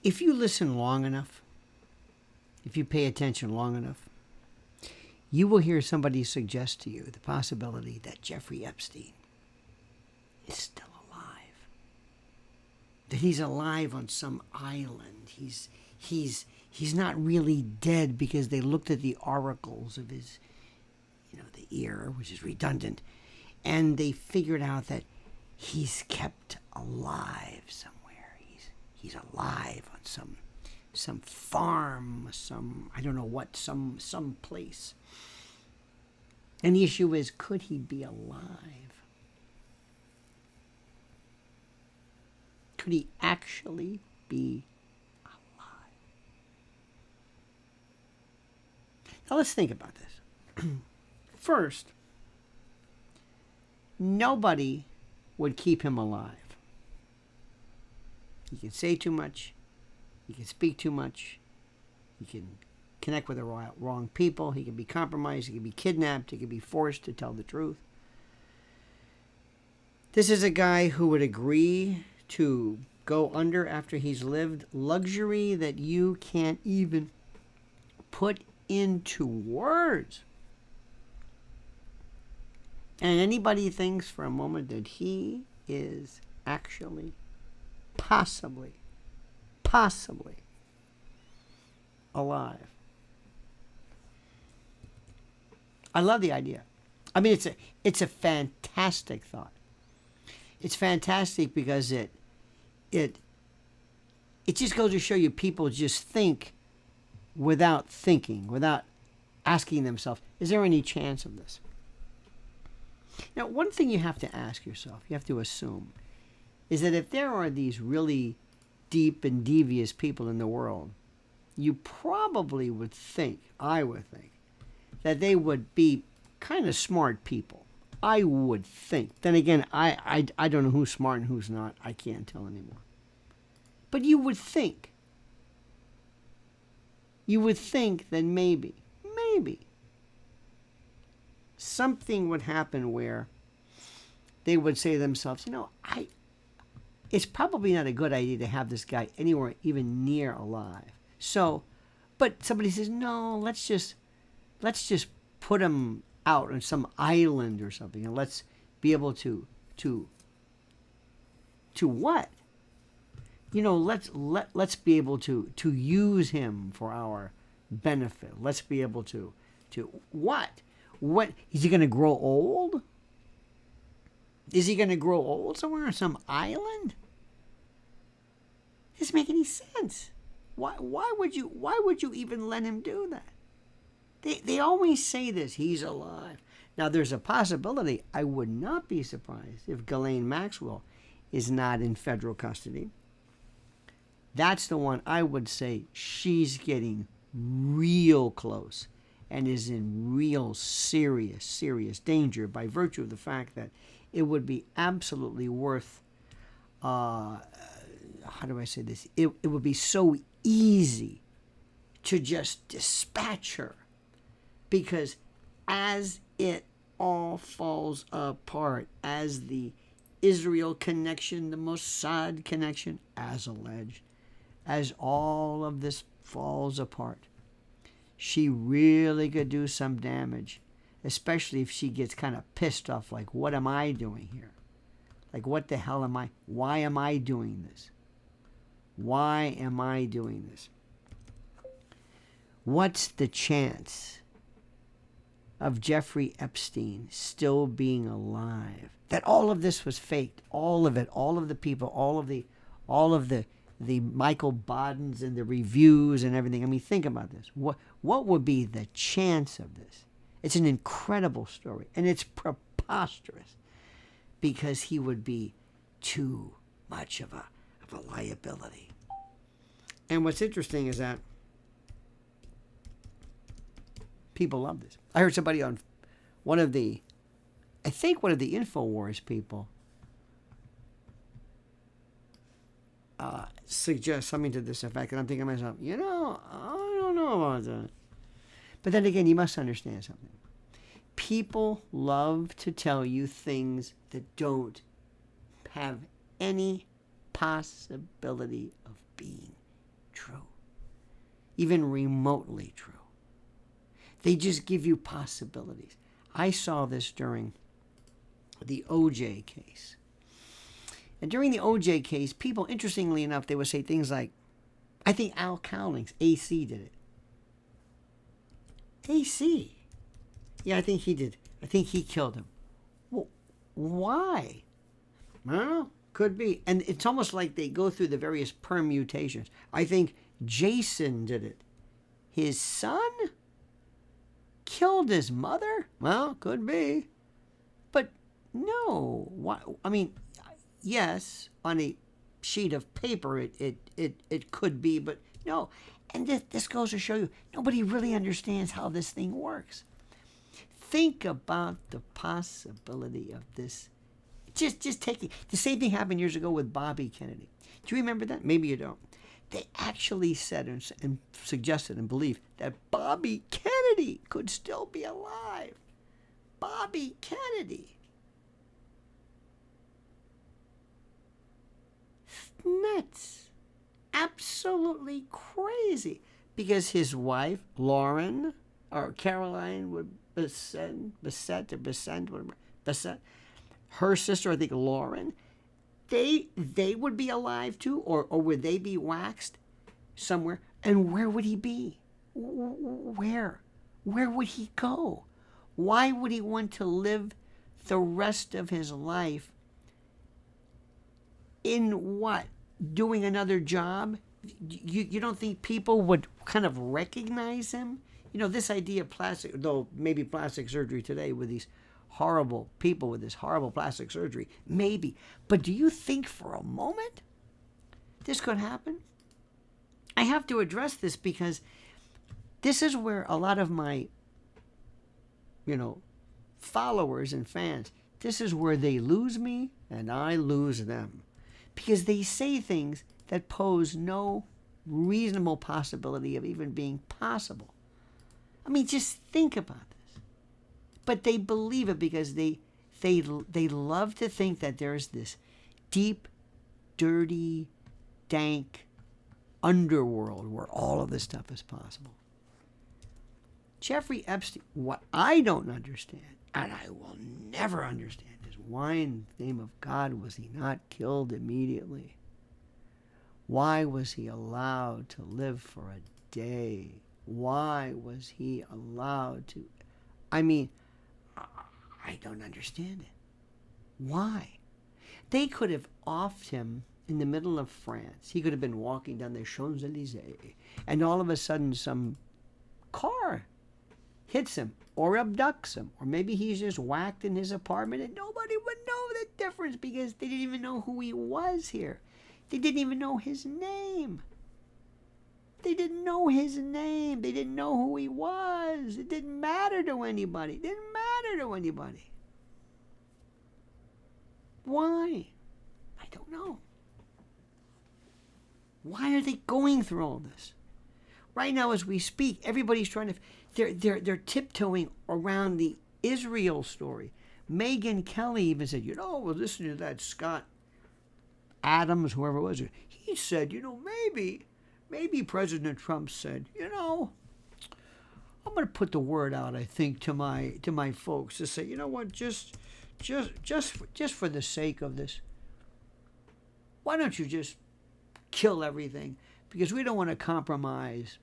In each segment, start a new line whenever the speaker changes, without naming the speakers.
if you listen long enough, if you pay attention long enough, you will hear somebody suggest to you the possibility that Jeffrey Epstein is still alive. That he's alive on some island. He's not really dead because they looked at the oracles of his, the ear, which is redundant, and they figured out that he's kept alive somewhere. He's alive on some farm, I don't know what, some place. And the issue is, could he be alive? Could he actually be alive? Now let's think about this. First, nobody would keep him alive. He can say too much. He can speak too much. He can connect with the wrong people. He can be compromised. He can be kidnapped. He can be forced to tell the truth. This is a guy who would agree to go under after he's lived luxury that you can't even put into words. And anybody thinks for a moment that he is actually possibly alive. I love the idea. I mean, it's a fantastic thought. It's fantastic because it just goes to show you people just think without thinking, without asking themselves, is there any chance of this? Now, one thing you have to ask yourself, you have to assume, is that if there are these really deep and devious people in the world, you probably would think, I would think, that they would be kind of smart people. I would think. Then again, I don't know who's smart and who's not. I can't tell anymore. But you would think. You would think that maybe, something would happen where they would say to themselves, it's probably not a good idea to have this guy anywhere even near alive. So, but somebody says, no, let's just put him out on some island or something, and let's be able to what? Let's be able to use him for our benefit. Let's be able to what? What is he going to grow old? Is he going to grow old somewhere on some island? Doesn't make any sense. Why would you even let him do that? They always say this, he's alive. Now there's a possibility, I would not be surprised if Ghislaine Maxwell is not in federal custody. That's the one I would say she's getting real close and is in real serious danger by virtue of the fact that it would be absolutely worth, how do I say this? It would be so easy to just dispatch her, because as it all falls apart, as the Israel connection, the Mossad connection, as alleged, as all of this falls apart, she really could do some damage, especially if she gets kind of pissed off, like, what am I doing here? Like, what the hell am I? Why am I doing this? Why am I doing this? What's the chance of Jeffrey Epstein still being alive? That all of this was faked, all of it, all of the people, all of the Michael Bodens and the reviews and everything. I mean, think about this. What would be the chance of this? It's an incredible story, and it's preposterous because he would be too much of a liability. And what's interesting is that people love this. I heard somebody on one of the InfoWars people suggest something to this effect, and I'm thinking to myself, I don't know about that. But then again, you must understand something. People love to tell you things that don't have any possibility of being even remotely true. They just give you possibilities. I saw this during the OJ case. And during the OJ case, people, interestingly enough, they would say things like, I think Al Cowlings, AC, did it. AC? Yeah, I think he did. I think he killed him. Well, why? I don't know. Could be. And it's almost like they go through the various permutations. I think Jason did it. His son killed his mother? Well, could be. But no. Why? I mean, yes, on a sheet of paper it could be, but no. And this goes to show you, nobody really understands how this thing works. Think about the possibility of this. Just taking the same thing happened years ago with Bobby Kennedy. Do you remember that? Maybe you don't. They actually said and suggested and believed that Bobby Kennedy could still be alive. Bobby Kennedy. Nuts. Absolutely crazy. Because his wife, Lauren, or Caroline would Bessette, her sister, I think Lauren, they would be alive too, or would they be waxed somewhere? And where would he be? Where would he go? Why would he want to live the rest of his life in what? Doing another job? You don't think people would kind of recognize him? You know, this idea of plastic, though maybe plastic surgery today with these horrible people with this horrible plastic surgery, maybe. But do you think for a moment this could happen? I have to address this because this is where a lot of my, followers and fans, this is where they lose me and I lose them. Because they say things that pose no reasonable possibility of even being possible. I mean, just think about this. But they believe it because they love to think that there's this deep, dirty, dank underworld where all of this stuff is possible. Jeffrey Epstein, what I don't understand, and I will never understand, is why in the name of God was he not killed immediately? Why was he allowed to live for a day? Why was he allowed to? I mean, I don't understand it. Why? They could have offed him in the middle of France. He could have been walking down the Champs-Élysées, and all of a sudden some car hits him or abducts him, or maybe he's just whacked in his apartment and nobody would know the difference because they didn't even know who he was here. They didn't even know his name. They didn't know his name. They didn't know who he was. It didn't matter to anybody. It didn't matter to anybody. Why? I don't know. Why are they going through all this? Right now, as we speak, everybody's trying to. They're tiptoeing around the Israel story. Megyn Kelly even said, well, listen to that Scott Adams, whoever it was. He said, maybe President Trump said, I'm going to put the word out, I think, to my folks to say, you know what, just for the sake of this, why don't you just kill everything? Because we don't want to compromise,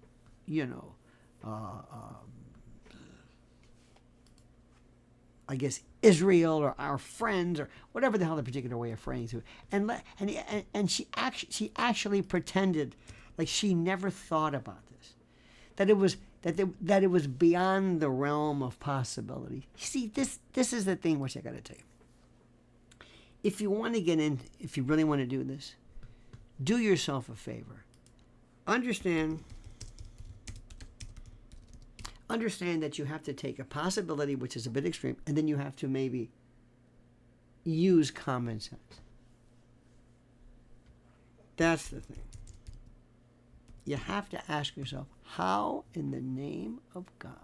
I guess Israel or our friends or whatever the hell the particular way of phrasing it. And she actually pretended like she never thought about this, that it was beyond the realm of possibility. You see, this is the thing which I got to tell you. If you want to get in, if you really want to do this, do yourself a favor. Understand that you have to take a possibility which is a bit extreme, and then you have to maybe use common sense. That's the thing. You have to ask yourself, how in the name of God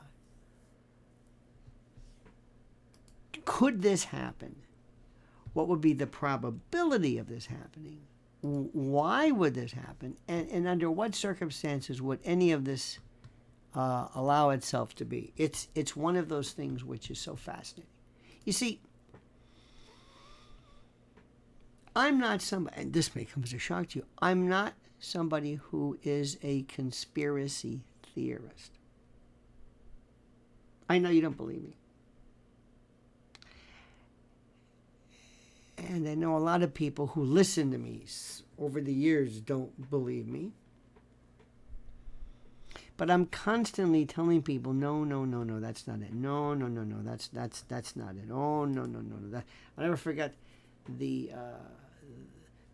could this happen? What would be the probability of this happening? why would this happen? And under what circumstances would any of this allow itself to be? It's one of those things which is so fascinating. You see, I'm not somebody, and this may come as a shock to you, I'm not somebody who is a conspiracy theorist. I know you don't believe me. And I know a lot of people who listen to me over the years don't believe me. But I'm constantly telling people, no, that's not it. No, that's not it. Oh, no. I'll never forget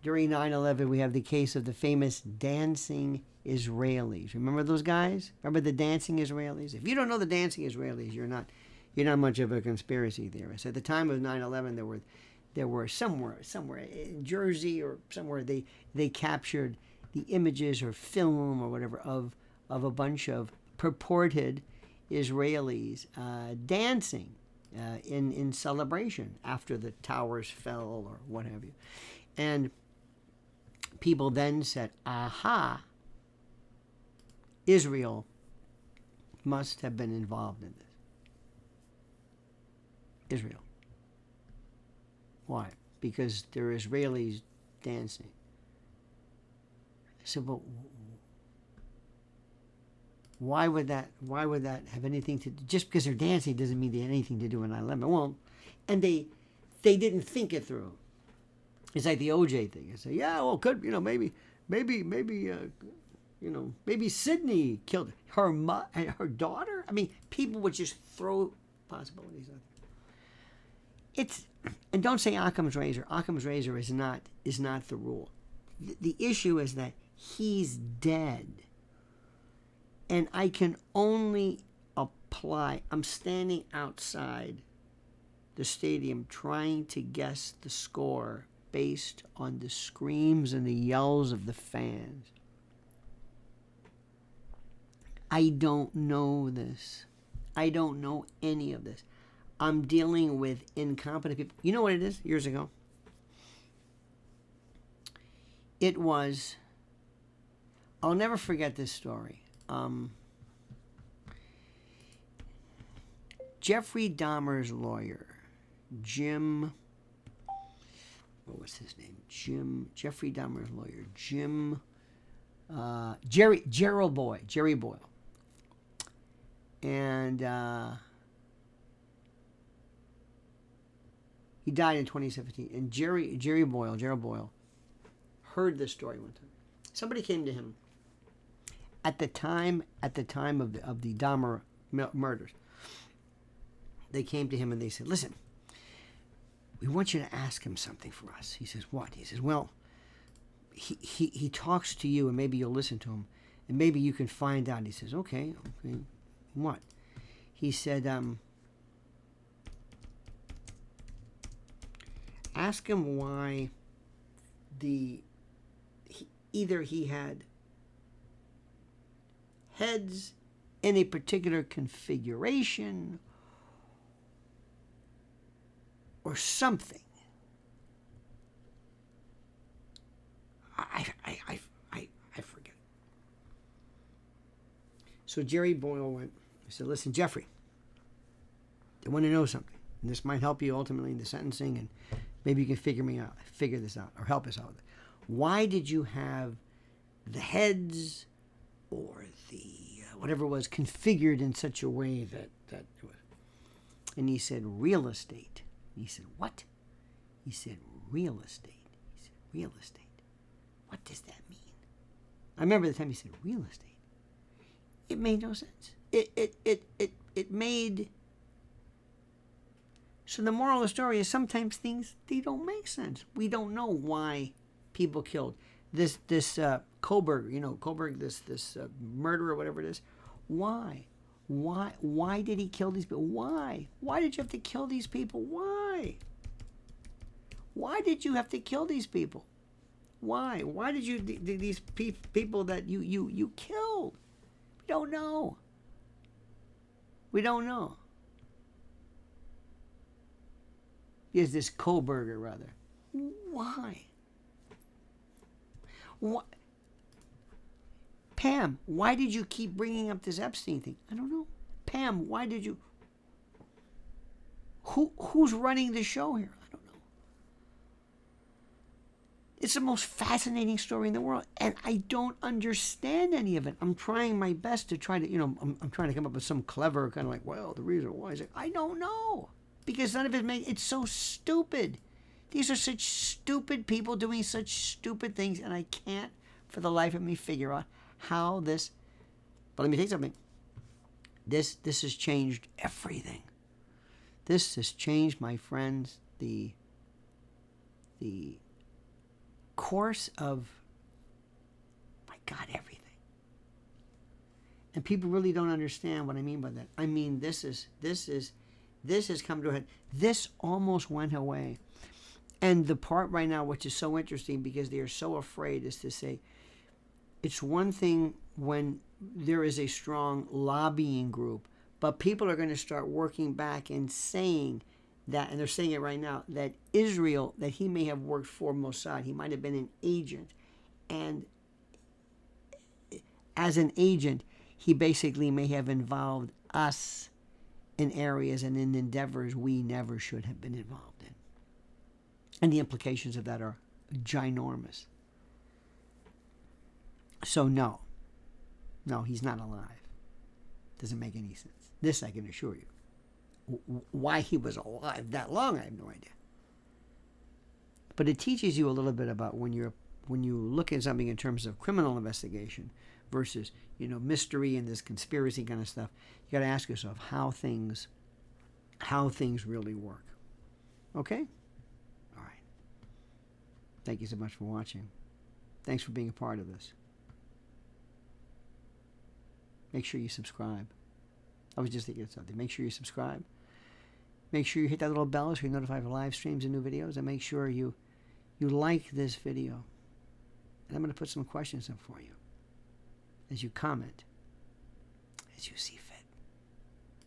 during 9/11, we have the case of the famous dancing Israelis. Remember those guys? Remember the dancing Israelis? If you don't know the dancing Israelis, you're not much of a conspiracy theorist. At the time of 9/11, there were somewhere in Jersey or somewhere they captured the images or film or whatever of a bunch of purported Israelis dancing in celebration after the towers fell or what have you. And people then said, aha, Israel must have been involved in this. Israel. Why? Because there are Israelis dancing. I said, but why would that have anything to do? Just because they're dancing doesn't mean they had anything to do with 9/11. Well, and they didn't think it through. It's like the OJ thing. I say, yeah, well, could maybe Sydney killed her daughter. I mean, people would just throw possibilities out there. And don't say Occam's razor. Occam's razor is not the rule. The issue is that he's dead, and I can only apply. I'm standing outside the stadium trying to guess the score based on the screams and the yells of the fans. I don't know this. I don't know any of this. I'm dealing with incompetent people. You know what it is? Years ago, it was, I'll never forget this story. Jeffrey Dahmer's lawyer, Jim, what was his name? Jeffrey Dahmer's lawyer, Jerry Boyle. And he died in 2017. And Gerald Boyle, heard this story one time. Somebody came to him at the time of the Dahmer murders. They came to him and they said, listen, we want you to ask him something for us. He says, what? He says, well, he talks to you and maybe you'll listen to him and maybe you can find out. He says, okay. What? He said, ask him why either he had heads in a particular configuration or something. I forget. So Jerry Boyle went. He said, listen, Jeffrey, I want to know something. And this might help you ultimately in the sentencing, and maybe you can figure this out, or help us out with it. Why did you have the heads or the whatever it was configured in such a way that it was? And he said, real estate. And he said, what? He said, real estate. He said, real estate. What does that mean? I remember the time he said real estate. It made no sense. It made. So the moral of the story is sometimes things, they don't make sense. We don't know why people killed this Koberg, this murderer, whatever it is. Why did he kill these people? Why did you have to kill these people? Why did you have to kill these people? Why did you these people that you killed? We don't know. Is this Koberger rather? Why? Pam, why did you keep bringing up this Epstein thing? I don't know. Pam, why did you? Who's running the show here? I don't know. It's the most fascinating story in the world, and I don't understand any of it. I'm trying my best to try to, I'm trying to come up with some clever kind of like, well, the reason why is I don't know, because none of it it's so stupid. These are such stupid people doing such stupid things, and I can't for the life of me figure out how this. But let me tell you something. This has changed everything. This has changed, my friends, the course of, my God, everything. And people really don't understand what I mean by that. I mean, this has come to a head. This almost went away. And the part right now, which is so interesting because they are so afraid, is to say, it's one thing when there is a strong lobbying group, but people are going to start working back and saying that, and they're saying it right now, that Israel, that he may have worked for Mossad, he might have been an agent, and as an agent, he basically may have involved us in areas and in endeavors we never should have been involved in. And the implications of that are ginormous. So no, he's not alive. Doesn't make any sense. This I can assure you. Why he was alive that long, I have no idea. But it teaches you a little bit about when you look at something in terms of criminal investigation versus mystery and this conspiracy kind of stuff. You got to ask yourself how things really work. Okay. All right. Thank you so much for watching. Thanks for being a part of this. Make sure you subscribe. I was just thinking of something. Make sure you subscribe. Make sure you hit that little bell so you're notified of live streams and new videos. And make sure you like this video. And I'm going to put some questions up for you as you comment, as you see fit.